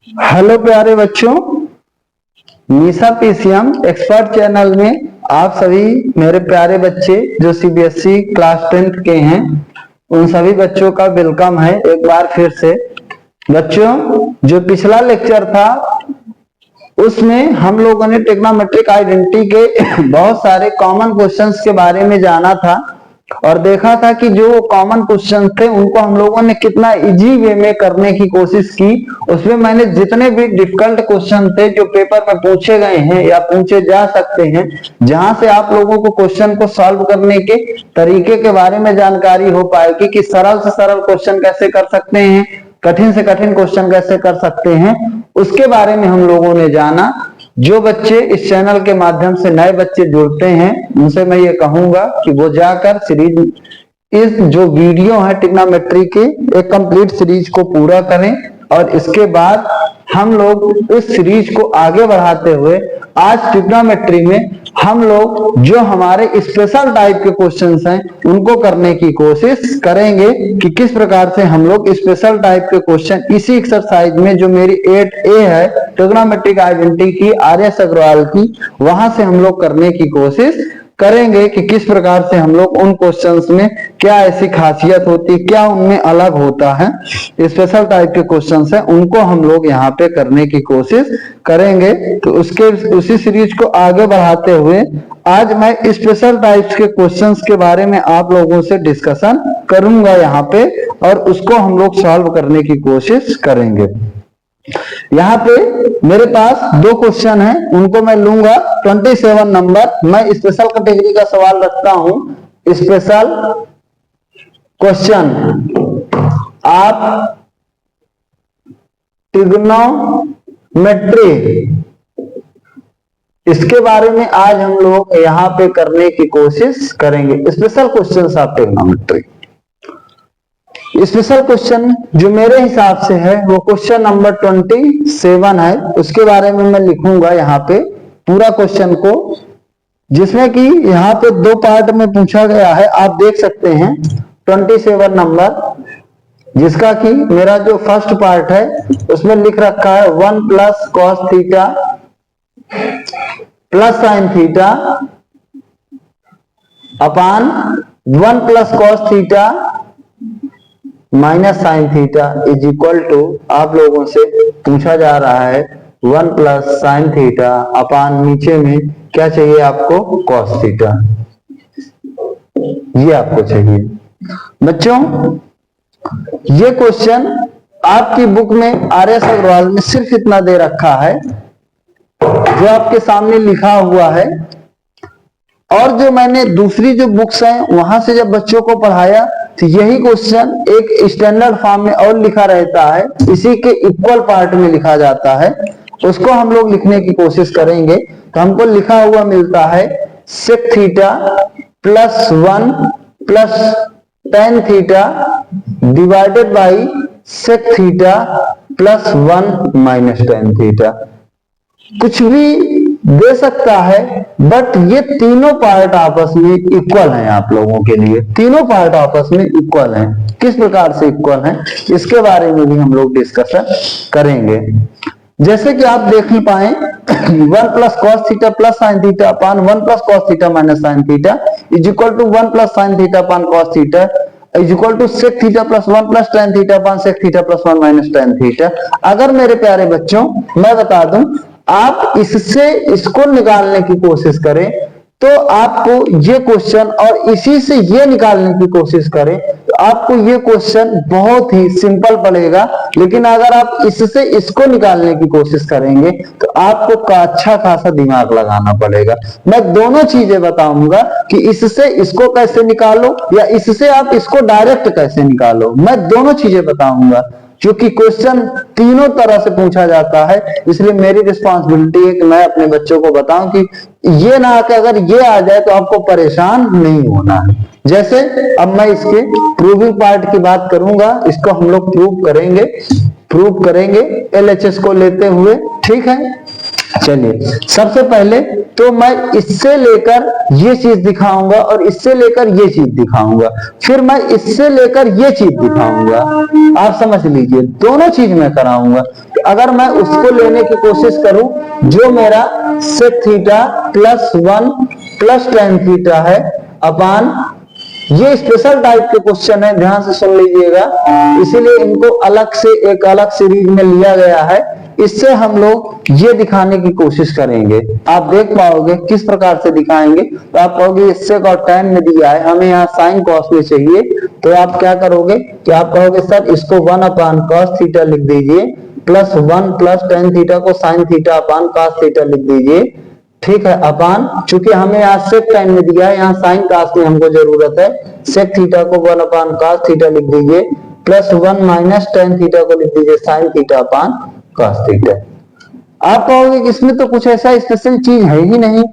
Hello प्यारे बच्चों, निशा PCM expert channel में आप सभी मेरे प्यारे बच्चे जो सीबीएसई क्लास 10th के हैं उन सभी बच्चों का वेलकम है एक बार फिर से। बच्चों, जो पिछला लेक्चर था उसमें हम लोगों ने ट्रिग्नोमेट्रिक आइडेंटिटी के बहुत सारे कॉमन क्वेश्चंस के बारे में जाना था और देखा था कि जो कॉमन क्वेश्चन थे उनको हम लोगों ने कितना इजी वे में करने की कोशिश की। उसमें मैंने जितने भी डिफिकल्ट क्वेश्चन थे जो पेपर में पूछे गए हैं या पूछे जा सकते हैं, जहां से आप लोगों को क्वेश्चन को सॉल्व करने के तरीके के बारे में जानकारी हो पाएगी कि सरल से सरल क्वेश्चन कैसे कर सकते हैं, कठिन से कठिन क्वेश्चन कैसे कर सकते हैं, उसके बारे में हम लोगों ने जाना। जो बच्चे इस चैनल के माध्यम से नए बच्चे जुड़ते हैं उनसे मैं ये कहूंगा कि वो जाकर सीरीज इस जो वीडियो है ट्रिग्नोमेट्री के एक कंप्लीट सीरीज को पूरा करें और इसके बाद हम लोग इस सीरीज को आगे बढ़ाते हुए आज ट्रिग्नोमेट्री में हम लोग जो हमारे स्पेशल टाइप के क्वेश्चंस हैं उनको करने की कोशिश करेंगे कि किस प्रकार से हम लोग स्पेशल टाइप के क्वेश्चन इसी एक्सरसाइज में जो मेरी 8A है ट्रिग्नोमेट्रिक आइडेंटिटी की आर.एस. अग्रवाल की, वहां से हम लोग करने की कोशिश करेंगे कि किस प्रकार से हम लोग उन क्वेश्चंस में क्या ऐसी खासियत होती, क्या उनमें अलग होता है, स्पेशल टाइप के क्वेश्चंस हैं उनको हम लोग यहाँ पे करने की कोशिश करेंगे। तो उसी सीरीज को आगे बढ़ाते हुए आज मैं स्पेशल टाइप्स के क्वेश्चंस के बारे में आप लोगों से डिस्कशन करूंगा यहाँ पे और उसको हम लोग सॉल्व करने की कोशिश करेंगे। यहाँ पे मेरे पास दो क्वेश्चन है, उनको मैं लूंगा 27 नंबर। मैं स्पेशल कैटेगरी का सवाल रखता हूं। स्पेशल क्वेश्चन आप ट्रिग्नोमेट्री, इसके बारे में आज हम लोग यहाँ पे करने की कोशिश करेंगे। Special question of trigonometry, special question जो मेरे हिसाब से है वो क्वेश्चन नंबर 27 है। उसके बारे में मैं लिखूंगा यहाँ पे पूरा क्वेश्चन को, जिसमें कि यहाँ पे दो पार्ट में पूछा गया है। आप देख सकते हैं 27 नंबर, जिसका कि मेरा जो फर्स्ट पार्ट है उसमें लिख रखा है 1 plus cos theta plus sine theta upon 1 plus cos theta minus sine theta is equal to, आप लोगों से पूछा जा रहा है 1 प्लस साइन थीटा अपान नीचे में क्या चाहिए आपको, कॉस थीटा, ये आपको चाहिए। बच्चों, ये क्वेश्चन आपकी बुक में आर.एस. अग्रवाल में सिर्फ इतना दे रखा है जो आपके सामने लिखा हुआ है, और जो मैंने दूसरी जो बुक्स हैं वहां से जब बच्चों को पढ़ाया तो यही क्वेश्चन एक स्टैंडर्ड फॉर्म में और लिखा रहता है, इसी के इक्वल पार्ट में लिखा जाता है, उसको हम लोग लिखने की कोशिश करेंगे। तो हमको लिखा हुआ मिलता है sec theta plus 1 plus tan theta divided by sec theta plus 1 minus tan theta. कुछ भी दे सकता है, बट ये तीनों पार्ट आपस में इक्वल हैं। आप लोगों के लिए तीनों पार्ट आपस में इक्वल हैं। किस प्रकार से इक्वल हैं इसके बारे में भी हम लोग डिस्कशन करेंगे। जैसे कि आप देख ही पाए 1 plus cos theta plus sine theta upon 1 plus cos theta minus sine theta is equal to 1 plus sine theta upon cos theta is equal to sec theta plus 1 plus tan theta upon sec theta plus 1 minus tan theta. अगर मेरे प्यारे बच्चों मैं बता दूं, आप इससे इसको निकालने की कोशिश करें तो आपको ये क्वेश्चन, और इसी से ये निकालने की कोशिश करें तो आपको ये क्वेश्चन बहुत ही सिंपल पड़ेगा। लेकिन अगर आप इससे इसको निकालने की कोशिश करेंगे तो आपको अच्छा खासा दिमाग लगाना पड़ेगा। मैं दोनों चीजें बताऊंगा कि इससे इसको कैसे निकालो या इससे आप इसको डायरेक्ट कैसे निकालो, मैं दोनों चीजें बताऊंगा। क्योंकि क्वेश्चन तीनों तरह से पूछा जाता है, इसलिए मेरी रिस्पॉन्सिबिलिटी है कि मैं अपने बच्चों को बताऊं कि ये ना कि अगर ये आ जाए तो आपको परेशान नहीं होना है। जैसे अब मैं इसके प्रूविंग पार्ट की बात करूंगा, इसको हम लोग प्रूव करेंगे LHS को लेते हुए, ठीक है। चलिए सबसे पहले तो मैं इससे लेकर ये चीज दिखाऊंगा और इससे लेकर ये चीज दिखाऊंगा, फिर मैं इससे लेकर ये चीज दिखाऊंगा। आप समझ लीजिए दोनों चीज मैं कराऊंगा। तो अगर मैं उसको लेने की कोशिश करूं जो मेरा sec theta plus 1 plus tan theta है अपान, ये स्पेशल टाइप के क्वेश्चन है, ध्यान से सुन लीजिएगा, इसीलिए इनको अलग से एक अलग सीरीज में लिया गया है। इससे हम लोग ये दिखाने की कोशिश करेंगे, आप देख पाओगे किस प्रकार से दिखाएंगे। तो आप कहोगे इससे और tan में दिया है, हमें यहाँ साइन कॉस में चाहिए, तो आप क्या करोगे कि आप कहोगे सर इसको 1 अपान कॉस थीटा लिख दीजिए, प्लस 1 प्लस tan थीटा को sign theta upon cos theta लिख दीजिए, ठीक है, अपान चूंकि हमें यहाँ सेक टाइम में दिया है, यहाँ साइन कास में हमको जरूरत है, सेक थीटा को 1 अपान कास थीटा लिख दीजिए, प्लस 1 माइनस tan थीटा को लिख दीजिए sine theta upon cos theta. आप कहोगे कि इसमें तो कुछ ऐसा स्पेशल चीज है ही नहीं।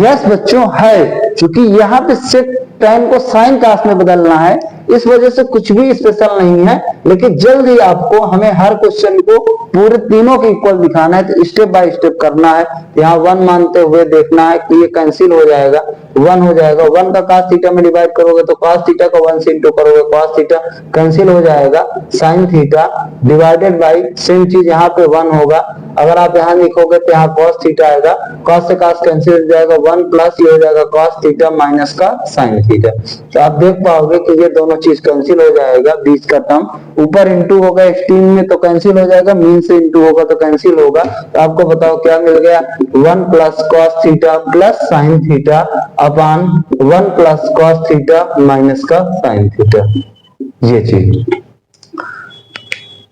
यस बच्चों है, क्योंकि यहाँ पे सेक टाइम को साइन कास में बदलना है, इस वजह से कुछ भी स्पेशल नहीं है। लेकिन जल्दी आपको हमें हर क्वेश्चन को पूरे तीनों के इक्वल दिखाना है, तो स्टेप बाय स्टेप करना है। यहाँ 1 मानते हुए देखना है कि ये कैंसिल हो जाएगा, 1 हो जाएगा, 1 का cos थीटा में डिवाइड करोगे तो cos थीटा को 1 से इंटू करोगे, cos थीटा कैंसिल हो जाएगा, sin theta divided by same चीज यहाँ पे 1 होगा। अगर आप यहाँ लिखोगे तो यहाँ cos थीटा आएगा, cos से cos कैंसिल हो जाएगा, 1 प्लस ये हो जाएगा cos थीटा माइनस का sin थीटा। तो आप देख पाओगे कि ये दोनों चीज कैंसिल हो जाएगा, बीच का टर्म ऊपर इंटू होगा एक्सट्रीम में तो कैंसिल हो जाएगा, मीन से इंटू होगा तो कैंसिल होगा। तो आपको बताओ क्या मिल गया, 1 plus cos theta plus sin theta upon 1 plus cos theta minus का sin थीटा। ये चीज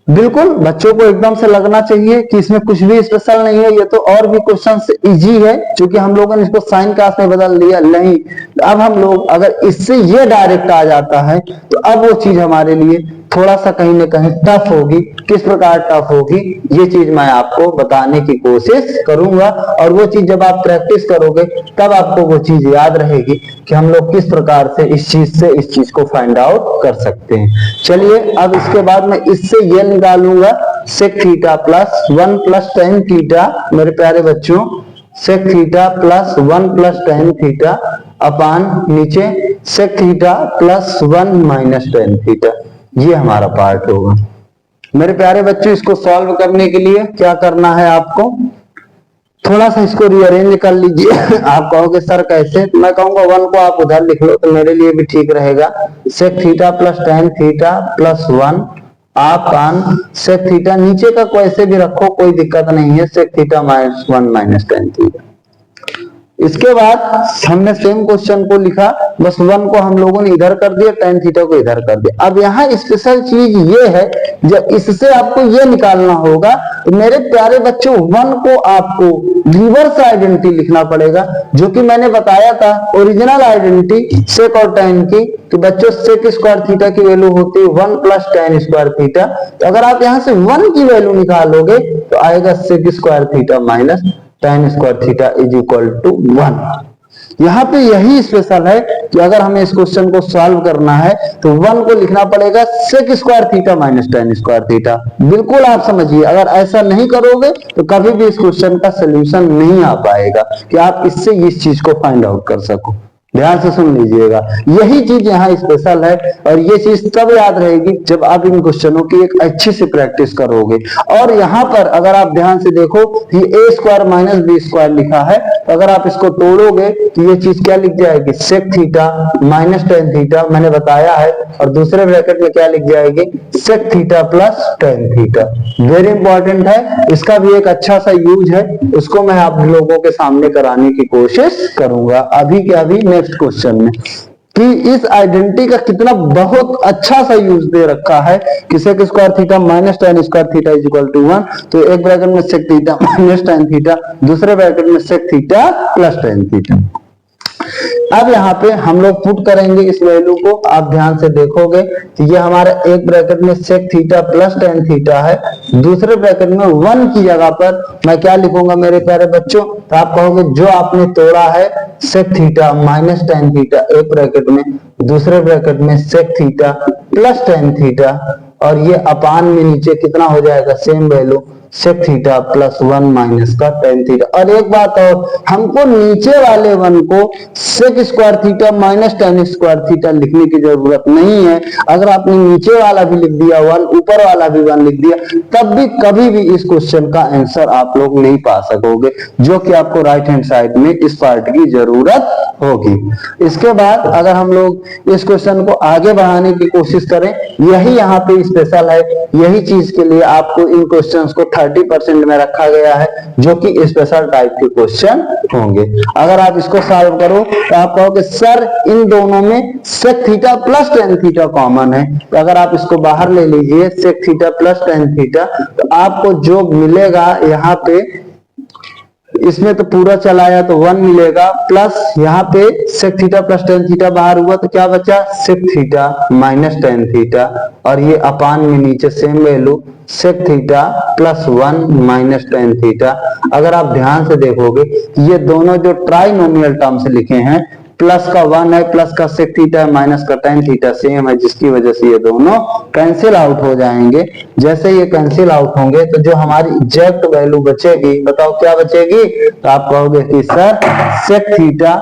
बिल्कुल बच्चों को एकदम से लगना चाहिए कि इसमें कुछ भी स्पेशल नहीं है, ये तो और भी क्वेश्चन इजी है, क्योंकि हम लोगों ने इसको साइन कास में बदल दिया। नहीं, अब हम लोग अगर इससे ये डायरेक्ट आ जाता है तो अब वो चीज हमारे लिए थोड़ा सा कहीं ना कहीं टफ होगी। किस प्रकार टफ होगी ये चीज मैं आपको बताने की कोशिश करूंगा, और वो चीज जब आप प्रैक्टिस करोगे तब आपको वो चीज याद रहेगी कि हम लोग किस प्रकार से इस चीज को फाइंड आउट कर सकते हैं। चलिए अब इसके बाद मैं इससे ये निकालूंगा sec theta plus 1 plus tan theta, मेरे प्यारे बच्चों sec theta plus 1 plus tan theta upon नीचे sec theta plus 1 minus tan theta. ये हमारा पार्ट होगा। मेरे प्यारे बच्चों इसको सॉल्व करने के लिए क्या करना है, आपको थोड़ा सा इसको रीअरेंज कर लीजिए। आप कहोगे सर कैसे, तो मैं कहूंगा 1 को आप उधर लिख लो तो मेरे लिए भी ठीक रहेगा। Sec theta plus tan theta plus 1 upon sec theta, नीचे का कैसे भी रखो कोई दिक्कत नहीं है, sec theta minus 1 minus tan theta. इसके बाद हमने सेम क्वेश्चन को लिखा, बस 1 को हम लोगों ने इधर कर दिया, tan थीटा को इधर कर दिया। अब यहाँ स्पेशल चीज ये है, जब इससे आपको ये निकालना होगा तो मेरे प्यारे बच्चों 1 को आपको रिवर्स आइडेंटिटी लिखना पड़ेगा, जो कि मैंने बताया था ओरिजिनल आइडेंटिटी सेक और tan की। तो बच्चों सेक स्क्वायर थीटा की वैल्यू होती है 1 प्लस tan स्क्वायर थीटा। तो अगर आप यहाँ से 1 की वैल्यू निकालोगे तो आएगा sec square theta minus tan square theta is equal to 1। यहाँ पे यही स्पेशल है कि अगर हमें इस क्वेश्चन को सॉल्व करना है तो 1 को लिखना पड़ेगा sec square theta minus tan square theta. बिल्कुल आप समझिए, अगर ऐसा नहीं करोगे तो कभी भी इस क्वेश्चन का सोल्यूशन नहीं आ पाएगा कि आप इससे इस चीज को फाइंड आउट कर सको। ध्यान से सुन लीजिएगा, यही चीज यहाँ स्पेशल है, और ये चीज तब याद रहेगी जब आप इन क्वेश्चनों की एक अच्छी से प्रैक्टिस करोगे। और यहाँ पर अगर आप ध्यान से देखो कि a square minus b square लिखा है, तो अगर आप इसको तोड़ोगे तो ये चीज क्या लिख जाएगी, sec theta minus tan theta मैंने बताया है, और दूसरे ब्रैकेट में क्या लिख जाएगी, sec theta plus tan theta. Very important है, इसका भी एक अच्छा सा यूज है, उसको मैं आप लोगों के सामने कराने की कोशिश करूंगा अभी के अभी नेक्स्ट क्वेश्चन में, कि इस आइडेंटिटी का कितना बहुत अच्छा सा यूज दे रखा है कि sec square theta minus tan square theta is equal to 1। तो एक ब्रैकेट में sec theta minus tan theta, दूसरे ब्रैकेट में sec theta plus tan theta. अब यहाँ पे हम लोग पुट करेंगे इस वैल्यू को, आप ध्यान से देखोगे तो ये हमारा एक ब्रैकेट में sec theta plus tan theta है, दूसरे ब्रैकेट में 1 की जगह पर मैं क्या लिखूंगा मेरे प्यारे बच्चों, तो आप कहोगे जो आपने तोड़ा है sec theta minus tan theta एक ब्रैकेट में, दूसरे ब्रैकेट में sec theta plus tan theta, और ये अपान में नीचे कितना हो जाएगा same value sec theta plus 1 minus का टेन थीटा। और एक बात और, हमको नीचे वाले वन को sec square theta minus tan square theta लिखने की जरूरत नहीं है। अगर आपने नीचे वाला भी लिख दिया वन, ऊपर वाला भी वन लिख दिया, तब भी कभी भी इस क्वेश्चन का आंसर आप लोग नहीं पा सकोगे, जो कि आपको राइट हैंड साइड में इस पार्ट की जरूरत होगी। इसके बाद अगर हम लोग इस क्वेश्चन को आगे बढ़ाने की कोशिश करें, यही यहाँ पे स्पेशल है, यही चीज के लिए आपको इन क्वेश्चंस को 30% में रखा गया है, जो कि स्पेशल टाइप के क्वेश्चन होंगे। अगर आप इसको सॉल्व करो तो आप कहोगे सर इन दोनों में sec theta plus tan theta common है, तो अगर आप इसको बाहर ले लीजिए sec theta plus tan theta, तो आपको जो मिलेगा यहाँ पे, इसमें तो पूरा चलाया तो 1 मिलेगा, प्लस यहाँ पे sec theta plus tan theta बाहर हुआ तो क्या बचा, sec theta minus tan theta, और ये अपान में नीचे same value sec theta plus 1 minus tan theta. अगर आप ध्यान से देखोगे ये दोनों जो ट्राइनोमियल टर्म से लिखे हैं, प्लस का 1 है, प्लस का सेक थीटा है, माइनस का टेन थीटा सेम है, जिसकी वजह से ये दोनों कैंसिल आउट हो जाएंगे। जैसे ये कैंसिल आउट होंगे तो जो हमारी एग्जैक्ट वैल्यू बचेगी, बताओ क्या बचेगी, तो आप कहोगे कि sir sec theta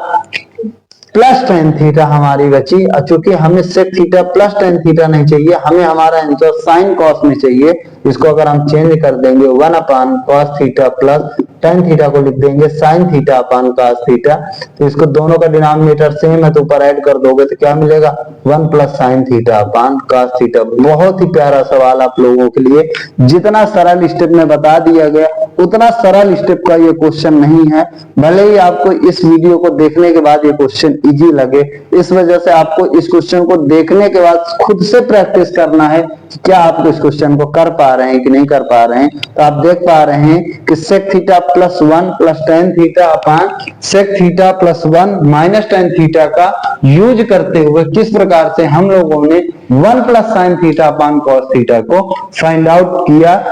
plus tan theta हमारी बची। और चूंकि हमें sec theta plus tan theta नहीं चाहिए, हमें हमारा आंसर साइन कॉस में चाहिए, इसको अगर हम चेंज कर देंगे 1 अपान cos theta plus tan theta को लिख देंगे sign theta upon cos theta, तो इसको दोनों का डिनोमिनेटर सेम है तो ऊपर ऐड कर दोगे तो क्या मिलेगा, 1 plus sine theta upon cos theta. बहुत ही प्यारा सवाल आप लोगों के लिए, जितना सरल स्टेप में बता दिया गया उतना सरल स्टेप का ये क्वेश्चन नहीं है। भले ही आपको इस वीडियो को देखने के बाद ये क्वेश्चन इजी लगे, इस वजह से आपको इस क्वेश्चन को देखने के बाद खुद से प्रैक्टिस करना है कि क्या आप इस क्वेश्चन को कर पा रहे हैं कि नहीं कर पा रहे हैं। तो आप देख पा रहे हैं कि sec theta plus 1 plus tan theta upon sec theta plus 1 minus tan theta का यूज करते हुए किस प्रकार से हम लोगों ने 1 plus sine theta upon cos theta को फाइंड आउट किया,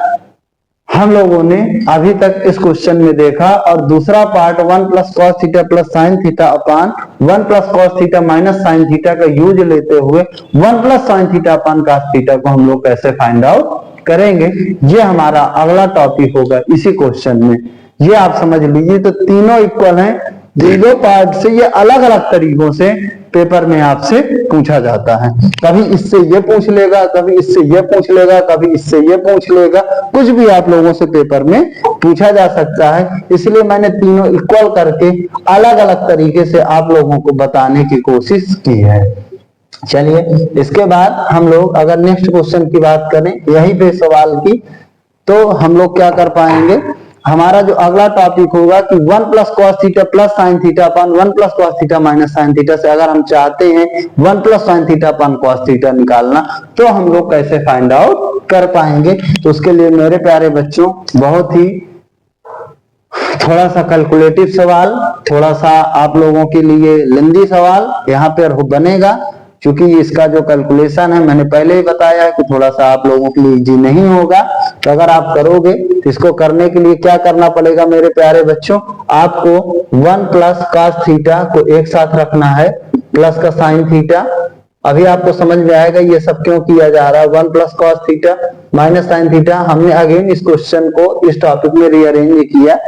हम लोगों ने अभी तक इस क्वेश्चन में देखा। और दूसरा part 1 plus cos theta plus sine theta upon 1 plus cos theta minus sine theta का यूज लेते हुए 1 plus sine theta upon cos theta को हम लोग कैसे फाइंड आउट करेंगे, ये हमारा अगला टॉपिक होगा इसी क्वेश्चन में। ये आप समझ लीजिए, तो तीनों इक्वल हैं, दोनों पार्ट से ये अलग अलग तरीकों से पेपर में आपसे पूछा जाता है। कभी इससे ये पूछ लेगा, कभी इससे ये पूछ लेगा, कभी इससे ये पूछ लेगा, कुछ भी आप लोगों से पेपर में पूछा जा सकता है। इसलिए मैंने तीनों इक्वल करके अलग अलग तरीके से आप लोगों को बताने की कोशिश की है। चलिए इसके बाद हम लोग अगर नेक्स्ट क्वेश्चन की बात करें यही पे सवाल की, तो हम लोग क्या कर पाएंगे, हमारा जो अगला टॉपिक होगा कि 1 plus cos theta plus sine theta upon 1 plus cos theta minus sine theta से अगर हम चाहते हैं 1 plus sine theta upon cos theta निकालना, तो हम लोग कैसे फाइंड आउट कर पाएंगे। तो उसके लिए मेरे प्यारे बच्चों बहुत ही थोड़ा सा कैलकुलेटिव सवाल, थोड़ा सा आप लोगों के लिए लेंदी सवाल यहाँ पर बनेगा, क्योंकि इसका जो कैलकुलेशन है मैंने पहले ही बताया है कि थोड़ा सा आप लोगों के लिए इजी नहीं होगा। तो अगर आप करोगे तो इसको करने के लिए क्या करना पड़ेगा मेरे प्यारे बच्चों, आपको 1 प्लस कॉस थीटा को एक साथ रखना है प्लस का साइन थीटा। अभी आपको समझ में आएगा ये सब क्यों किया जा रहा है। 1 plus cos theta minus sine theta, हमने अगेन इस क्वेश्चन को इस टॉपिक में रीअरेंज किया।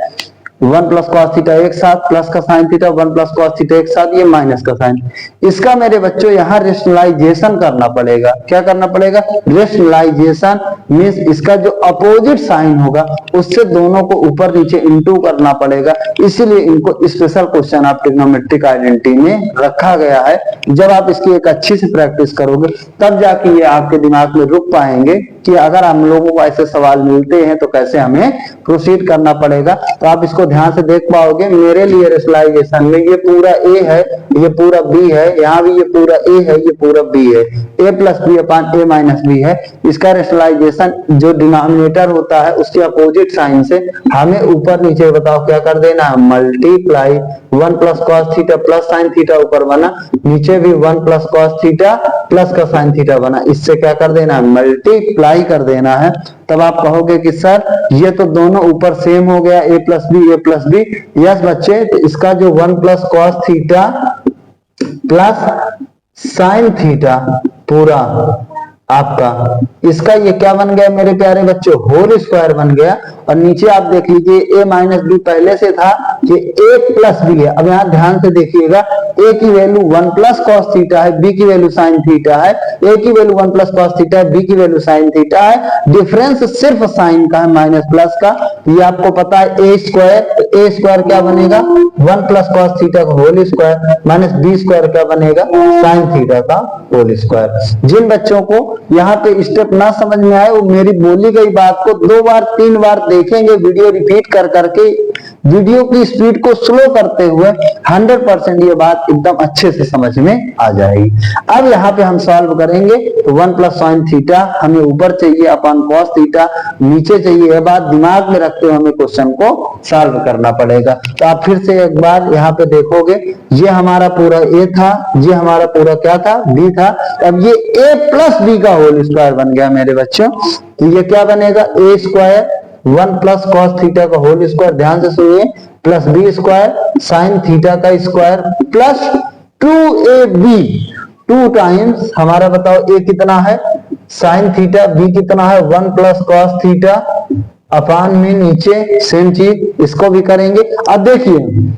1 प्लस कॉस थीटा एक साथ, प्लस का sign theta, 1 plus cos theta एक साथ, ये माइनस का साइन। इसका मेरे बच्चों यहाँ रेशनलाइजेशन करना पड़ेगा। क्या करना पड़ेगा, रेशनलाइजेशन मींस इसका जो अपोजिट साइन होगा उससे दोनों को ऊपर नीचे इंटू करना पड़ेगा। इसीलिए इनको special question of trigonometric identity में रखा गया है। जब आप इसकी एक अच्छी से प्रैक्टिस करोगे तब जाके ये आपके दिमाग में रुक पाएंगे कि अगर हम लोगों को ऐसे सवाल मिलते हैं तो कैसे हमें प्रोसीड करना पड़ेगा। तो आप इसको ध्यान से देख पाओगे। मेरे लिए रेशनलाइजेशन में ये पूरा ए है, ये पूरा बी है, यहाँ भी ये पूरा ए है, ये पूरा बी है, ए प्लस बी अपान ए माइनस बी है। इसका रेशनलाइजेशन जो डिनोमिनेटर होता है उसके अपोजिट साइन से हमें ऊपर नीचे बताओ क्या कर देना है, multiply 1 plus cos theta plus sine theta ऊपर बना, नीचे भी 1 प्लस कॉस थीटा प्लस का साइन थीटा बना, इससे क्या कर देना है, मल्टीप्लाई कर देना है। तब आप कहोगे कि सर ये तो दोनों ऊपर सेम हो गया, ए प्लस बी ए प्लस बी। यस बच्चे, तो इसका जो 1 plus cos theta plus sine theta पूरा आपका इसका ये क्या बन गया मेरे प्यारे बच्चों, होल स्क्वायर बन गया। और नीचे आप देख लीजिए a माइनस बी पहले से था, ये a प्लस बी है। अब यहाँ ध्यान से देखिएगा, a की वैल्यू 1 प्लस कॉस थीटा है, b की वैल्यू साइन थीटा है। a की वैल्यू 1 प्लस कॉस थीटा है, b की वैल्यू साइन थीटा है। डिफरेंस सिर्फ साइन का है, माइनस प्लस का। ये आपको पता है a स्क्वायर क्या बनेगा, 1 प्लस कॉस थीटा का whole square minus b square क्या बनेगा, साइन थीटा का होल स्क्वायर। जिन बच्चों को यहाँ पे स्टेप ना समझ में आए वो मेरी बोली गई बात को 2 बार 3 बार देखेंगे, वीडियो रिपीट कर करके, वीडियो की स्पीड को स्लो करते हुए 100% ये बात एकदम अच्छे से समझ में आ जाएगी। अब यहाँ पे हम सॉल्व करेंगे तो 1 प्लस साइन थीटा हमें ऊपर चाहिए अपॉन कॉस थीटा नीचे चाहिए। ये बात दिमाग में रखते हुए हमें क्वेश्चन को सॉल्व करना पड़ेगा। तो आप फिर से एक बार यहाँ पे देखोगे, ये हमारा पूरा a था, ये हमारा पूरा क्या था, b था। अब ये a प्लस b का होल स्क्वायर बन गया मेरे बच्चों। तो ये क्या बनेगा, a square 1 plus cos theta का होल स्क्वायर, ध्यान से सुनिए, plus b square sine theta का स्क्वायर प्लस 2ab, 2 टाइम्स हमारा बताओ a कितना है साइन थीटा, b कितना है 1 प्लस कॉस थीटा अपान में नीचे सेम चीज इसको भी करेंगे। अब देखिए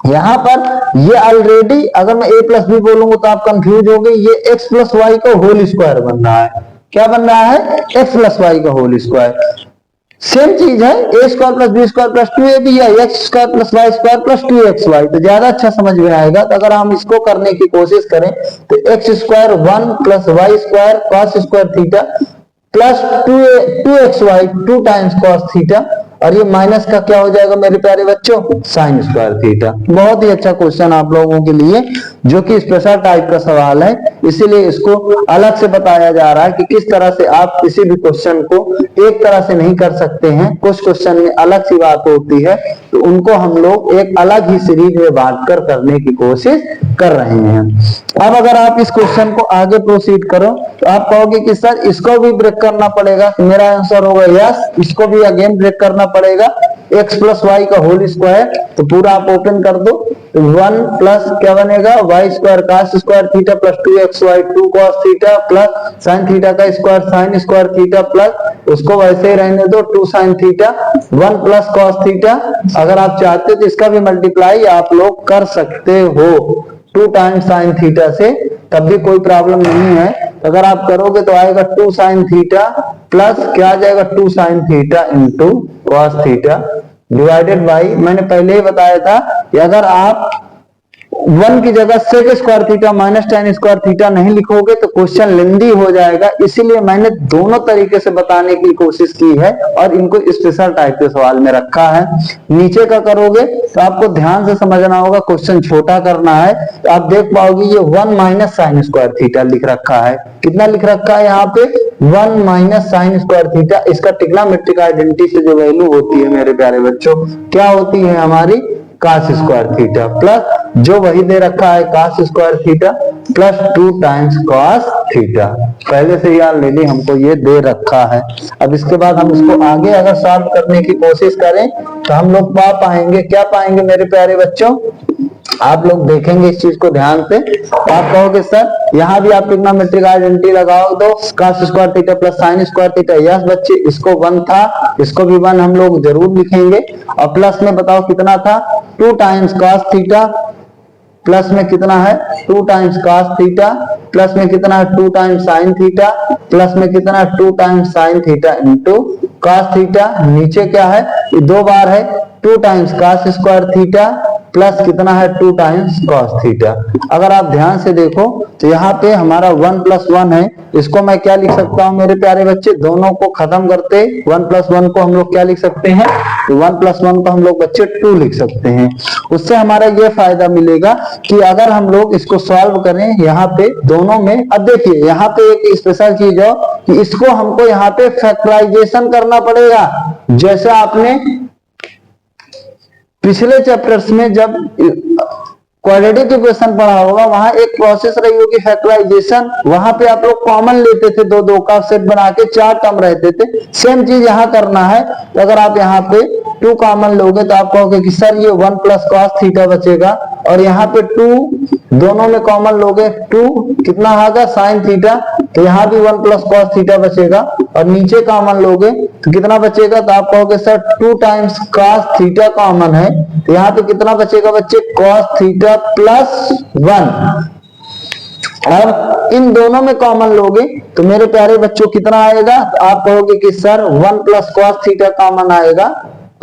यहां पर ये ऑलरेडी अगर मैं a प्लस बी बोलूंगा तो आप कंफ्यूज हो गए, ये x प्लस वाई का होल स्क्वायर बन रहा है। क्या बन रहा है, x प्लस वाई का होल स्क्वायर। सेम चीज है, a square plus b square plus 2ab या x square plus y square plus 2xy, तो ज्यादा अच्छा समझ में आएगा। तो अगर हम इसको करने की कोशिश करें तो x square 1 plus y square cos square theta plus 2xy 2 times cos theta, और ये माइनस का क्या हो जाएगा मेरे प्यारे बच्चों, साइन स्क्वायर थीटा। बहुत ही अच्छा क्वेश्चन आप लोगों के लिए, जो कि स्पेशल टाइप का सवाल है, इसीलिए इसको अलग से बताया जा रहा है कि किस तरह से आप किसी भी क्वेश्चन को एक तरह से नहीं कर सकते हैं। कुछ क्वेश्चन में अलग सी बात होती है, तो उनको हम लोग एक अलग ही सीरीज में बांट कर करने की कोशिश कर रहे हैं। अब अगर आप इस क्वेश्चन को आगे प्रोसीड करो तो आप कहोगे कि सर इसको भी ब्रेक करना पड़ेगा। मेरा आंसर होगा यस, इसको भी अगेन ब्रेक करना पड़ेगा। x प्लस वाई का होल स्क्वायर, तो पूरा आप ओपन कर दो, 1 प्लस क्या बनेगा, y square cos square theta plus 2xy 2 cos theta plus sine theta का square sine square theta plus उसको वैसे ही रहने दो 2 sine theta 1 plus cos theta. अगर आप चाहते हो तो इसका भी मल्टीप्लाई आप लोग कर सकते हो 2 टाइम्स साइन थीटा से, तब भी कोई प्रॉब्लम नहीं है। अगर आप करोगे तो आएगा 2 साइन थीटा प्लस क्या आ जाएगा 2 sine theta into cos theta divided by, मैंने पहले ही बताया था कि अगर आप 1 की जगह sec square theta minus tan square theta नहीं लिखोगे तो क्वेश्चन लेंदी हो जाएगा, इसीलिए मैंने दोनों तरीके से बताने की कोशिश की है और इनको स्पेशल टाइप के सवाल में रखा है। नीचे का करोगे तो आपको ध्यान से समझना होगा, क्वेश्चन छोटा करना है। तो आप देख पाओगे ये 1 माइनस साइन स्क्वायर थीटा लिख रखा है, कितना लिख रखा है यहाँ पे 1 माइनस साइन स्क्वायर थीटा। इसका ट्रिग्नोमेट्रिक आइडेंटिटी से जो वैल्यू होती है मेरे प्यारे बच्चों, क्या होती है हमारी कास स्क्वायर थीटा प्लस जो वही दे रखा है cos square theta plus 2 times cos theta. पहले से यार ले ली, हमको ये दे रखा है। अब इसके बाद हम इसको आगे अगर सॉल्व करने की कोशिश करें तो हम लोग पाएंगे, क्या पाएंगे मेरे प्यारे बच्चों, आप लोग देखेंगे इस चीज को ध्यान से। आप कहोगे सर यहाँ भी आप ट्रिग्नोमेट्रिक आइडेंटिटी लगाओ तो cos square theta plus sine square theta. Yes बच्चे, इसको 1 था, इसको भी 1 हम लोग जरूर लिखेंगे। और प्लस में बताओ कितना था 2 टाइम्स कॉस थीटा, प्लस में कितना है 2 टाइम्स कॉस थीटा, प्लस में कितना है 2 टाइम्स साइन थीटा, प्लस में कितना है 2 times sine theta into cos theta. नीचे क्या है, ये 2 बार है 2 times cos square theta plus कितना है 2 टाइम्स कॉस थीटा। अगर आप ध्यान से देखो तो यहाँ पे हमारा 1 प्लस 1 है, इसको मैं क्या लिख सकता हूँ मेरे प्यारे बच्चे, दोनों को खत्म करते 1 प्लस 1 को हम लोग क्या लिख सकते हैं, तो 1 प्लस 1 को हम लोग बच्चे 2 लिख सकते हैं। उससे हमारा ये फायदा मिलेगा कि अगर हम लोग इसको सॉल्व करें यहाँ पे दोनों में, अब देखिए यहाँ पे एक स्पेशल चीज हो कि इसको हमको यहाँ पे फैक्टराइजेशन करना पड़ेगा। जैसे आपने पिछले चैप्टर्स में जब क्वाड्रेटिक इक्वेशन पढ़ा होगा, वहां एक प्रोसेस रही होगी फैक्टराइजेशन, वहां पे आप लोग कॉमन लेते थे, 2 का सेट बना के 4 टर्म रहते थे। सेम चीज यहाँ करना है। तो अगर आप यहाँ पे 2 कॉमन लोगे तो आप कहोगे कि सर ये 1 प्लस कॉस थीटा बचेगा, और यहाँ पे 2 दोनों में कॉमन लोगे 2 कितना आएगा साइन थीटा तो यहाँ भी 1 प्लस कॉस थीटा बचेगा और नीचे कॉमन लोगे तो कितना बचेगा, तो आप कहोगे sir 2 times cos theta common है, तो यहाँ पे कितना बचेगा बच्चे, कॉस थीटा प्लस 1। अब इन दोनों में कॉमन लोगे तो मेरे प्यारे बच्चों कितना आएगा, तो आप कहोगे कि sir 1 plus cos theta common आएगा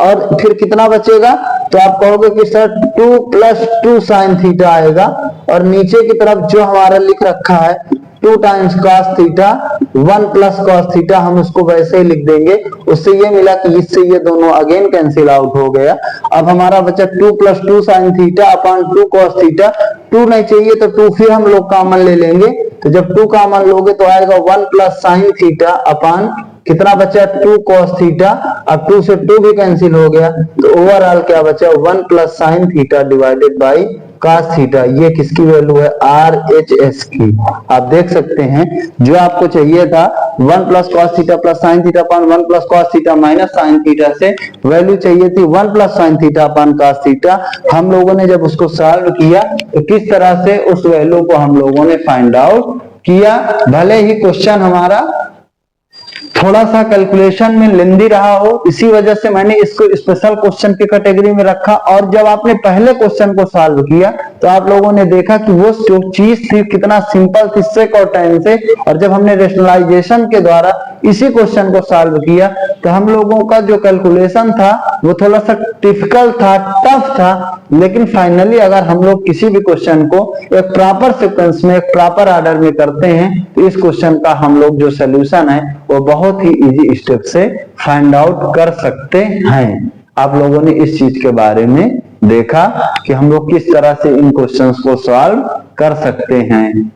और फिर कितना बचेगा, तो आप कहोगे कि सर 2 प्लस 2 साइन थीटा आएगा और नीचे की तरफ जो हमारा लिख रखा है 2 times cos theta 1 plus cos theta, हम उसको वैसे ही लिख देंगे। उससे ये मिला कि इससे ये दोनों अगेन कैंसिल आउट हो गया। अब हमारा बचा 2 plus 2 sine theta upon 2 cos theta. 2 नहीं चाहिए तो 2 फिर हम लोग कॉमन ले लेंगे, तो जब 2 कॉमन लोगे तो आएगा 1 प्लस साइन थीटा अपॉन कितना बचा 2 cos थीटा। अब 2 से 2 भी कैंसिल हो गया तो ओवरऑल क्या बचा 1 plus sine theta divided by cos theta. ये किसकी वैल्यू है, RHS की। आप देख सकते हैं जो आपको चाहिए था 1 plus cos theta plus sine theta upon 1 plus cos theta minus sine theta से वैल्यू चाहिए थी 1 plus sine theta upon cos theta. हम लोगों ने जब उसको सॉल्व किया तो किस तरह से उस वैल्यू को हम लोगों ने फाइंड आउट किया। भले ही क्वेश्चन हमारा थोड़ा सा कैलकुलेशन में लेंदी रहा हो, इसी वजह से मैंने इसको स्पेशल क्वेश्चन की कैटेगरी में रखा। और जब आपने पहले क्वेश्चन को सॉल्व किया तो आप लोगों ने देखा कि वो जो चीज थी कितना सिंपल थी सेक और टाइम से, और जब हमने रेशनलाइजेशन के द्वारा इसी क्वेश्चन को सॉल्व किया तो हम लोगों का जो कैलकुलेशन था वो थोड़ा सा डिफिकल्ट था, टफ था, लेकिन फाइनली अगर हम लोग किसी भी क्वेश्चन को एक प्रॉपर सीक्वेंस में, एक प्रॉपर ऑर्डर में करते हैं तो इस क्वेश्चन का हम लोग जो सोल्यूशन है वो बहुत ही इजी स्टेप से फाइंड आउट कर सकते हैं। आप लोगों ने इस चीज के बारे में देखा कि हम लोग किस तरह से इन क्वेश्चंस को सॉल्व कर सकते हैं।